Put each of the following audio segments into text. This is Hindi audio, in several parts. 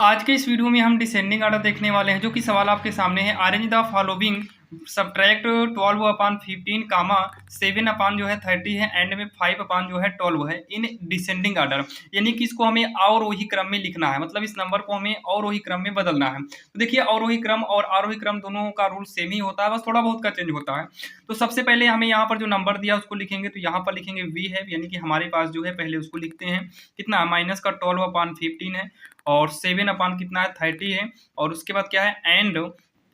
आज के इस वीडियो में हम डिसेंडिंग आर्डर देखने वाले हैं, जो कि सवाल आपके सामने है। अरेंज द फॉलोइंग सब्ट्रैक्ट 12 अपान 15 कामा 7 अपान जो है 30 है, एंड में 5 अपान जो है 12 है इन डिसेंडिंग आर्डर। यानी कि इसको हमें अवरोही क्रम में लिखना है, मतलब इस नंबर को हमें अवरोही क्रम में बदलना है। तो देखिए, अवरोही क्रम और आरोही क्रम दोनों का रूल सेम ही होता है, बस थोड़ा बहुत का चेंज होता है। तो सबसे पहले हमें यहाँ पर जो नंबर दिया उसको लिखेंगे, तो यहाँ पर लिखेंगे वी है, यानी कि हमारे पास जो है पहले उसको लिखते हैं। कितना, माइनस का 12 अपान 15 है, और 7 अपान कितना है 30 है, और उसके बाद क्या है एंड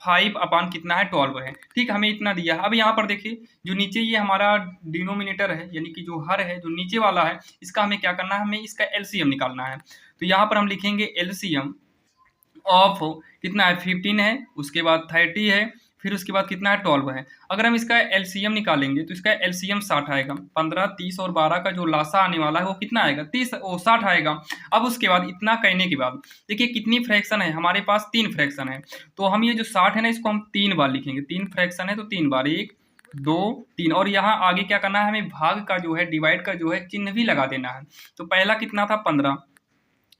5 अपान कितना है 12 है। ठीक, हमें इतना दिया है। अब यहाँ पर देखिए, जो नीचे ये हमारा डिनोमिनेटर है, यानी कि जो हर है, जो नीचे वाला है, इसका हमें क्या करना है, हमें इसका एलसीएम निकालना है। तो यहाँ पर हम लिखेंगे एलसीएम ऑफ कितना है 15 है, उसके बाद 30 है, फिर उसके बाद कितना है 12 है। अगर हम इसका एलसीएम निकालेंगे तो इसका एलसीएम 60 आएगा। 15, 30 और 12 का जो लासा आने वाला है वो कितना आएगा, 60 आएगा। अब उसके बाद इतना कहने के बाद देखिए कितनी फ्रैक्शन है हमारे पास, 3 फ्रैक्शन है। तो हम ये जो 60 है ना, इसको हम 3 बार लिखेंगे। 3 फ्रैक्शन है तो 3 बार, 1 2 3, और यहाँ आगे क्या करना है, हमें भाग का जो है, डिवाइड का जो है चिन्ह भी लगा देना है। तो पहला कितना था 15,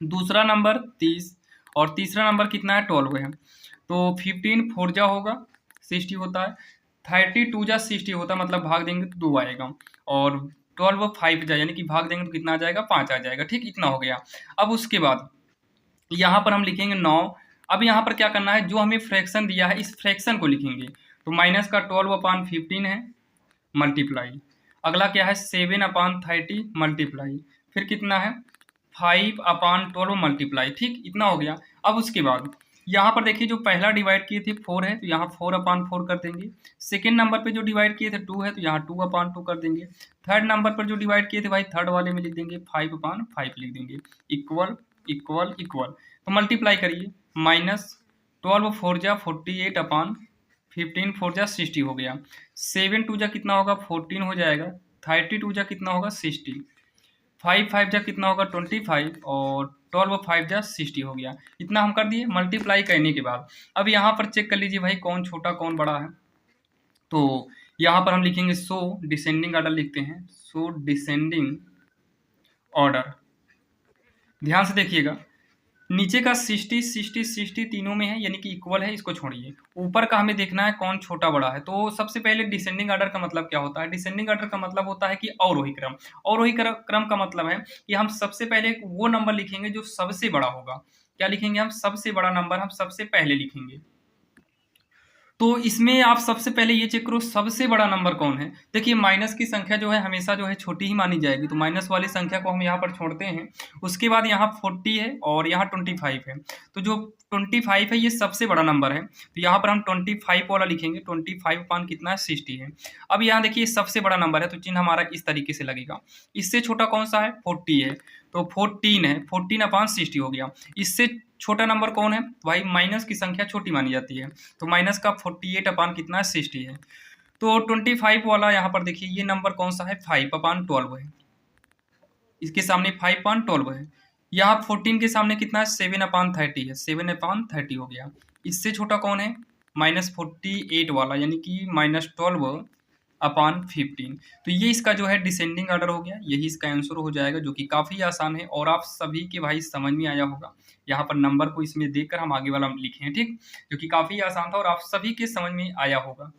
दूसरा नंबर 30, और तीसरा नंबर कितना है 12 है। तो 15 4 जा होगा 60 होता है, 32 जा 60 होता है, मतलब भाग देंगे तो 2 आएगा, और 12 5 जा, यानी कि भाग देंगे तो कितना आ जाएगा, 5 आ जाएगा। ठीक, इतना हो गया। अब उसके बाद यहाँ पर हम लिखेंगे 9। अब यहाँ पर क्या करना है, जो हमें फ्रैक्शन दिया है इस फ्रैक्शन को लिखेंगे। तो माइनस का 12 अपान 15 है, मल्टीप्लाई, अगला क्या है 7 अपान 30 मल्टीप्लाई, फिर कितना है 5 अपान 12 मल्टीप्लाई। ठीक, इतना हो गया। अब उसके बाद यहाँ पर देखिए, जो पहला डिवाइड किए थे 4 है, तो यहाँ 4 अपान 4 कर देंगे। सेकेंड नंबर पे जो डिवाइड किए थे 2 है, तो यहाँ 2 अपान 2 कर देंगे। थर्ड नंबर पर जो डिवाइड किए थे भाई, थर्ड वाले में लिख देंगे 5 अपान 5 लिख देंगे, इक्वल इक्वल इक्वल। तो मल्टीप्लाई करिए, माइनस 12 4 जा 48 अपान 15 4 जा 60 हो गया। 7 2 जा कितना होगा 14 हो जाएगा, 32 जा कितना होगा 60, 5 5 जा कितना होगा 25, और 12 5 जा 60 हो गया। इतना हम कर दिए मल्टीप्लाई करने के बाद। अब यहाँ पर चेक कर लीजिए भाई, कौन छोटा कौन बड़ा है। तो यहाँ पर हम लिखेंगे सो डिसेंडिंग ऑर्डर लिखते हैं, सो डिसेंडिंग ऑर्डर। ध्यान से देखिएगा, नीचे का 60 60 60 तीनों में है, यानी कि इक्वल है, इसको छोड़िए। ऊपर का हमें देखना है कौन छोटा बड़ा है। तो सबसे पहले डिसेंडिंग ऑर्डर का मतलब क्या होता है, डिसेंडिंग ऑर्डर का मतलब होता है कि अवरोही क्रम। अवरोही क्रम का मतलब है कि हम सबसे पहले वो नंबर लिखेंगे जो सबसे बड़ा होगा। क्या लिखेंगे हम, सबसे बड़ा नंबर हम सबसे पहले लिखेंगे। तो इसमें आप सबसे पहले ये चेक करो सबसे बड़ा नंबर कौन है। देखिए, माइनस की संख्या जो है हमेशा जो है छोटी ही मानी जाएगी, तो माइनस वाली संख्या को हम यहाँ पर छोड़ते हैं। उसके बाद यहाँ 40 है और यहाँ 25 है, तो जो 25 है ये सबसे बड़ा नंबर है, तो यहाँ पर हम 25 वाला लिखेंगे। 25 पान कितना है 60 है। अब यहाँ देखिए सबसे बड़ा नंबर है, तो चिन्ह हमारा इस तरीके से लगेगा। इससे छोटा कौन सा है 40 है, तो 14 है, 14 अपान 60 हो गया। इससे छोटा नंबर कौन है भाई, माइनस की संख्या छोटी मानी जाती है, तो माइनस का 48 अपान कितना है 60 है। तो 25 वाला यहाँ पर देखिए ये नंबर कौन सा है 5 अपान 12 है, इसके सामने 5 अपान 12 है। यहाँ 14 के सामने कितना है 7 अपान 30 है, 7 अपान 30 हो गया। इससे छोटा कौन है माइनस 48 वाला, यानी कि माइनस 12 अपान 15। तो ये इसका जो है डिसेंडिंग ऑर्डर हो गया, यही इसका आंसर हो जाएगा, जो कि काफ़ी आसान है और आप सभी के भाई समझ में आया होगा। यहाँ पर नंबर को इसमें देखकर हम आगे वाला लिखे हैं, ठीक, जो कि काफ़ी आसान था और आप सभी के समझ में आया होगा।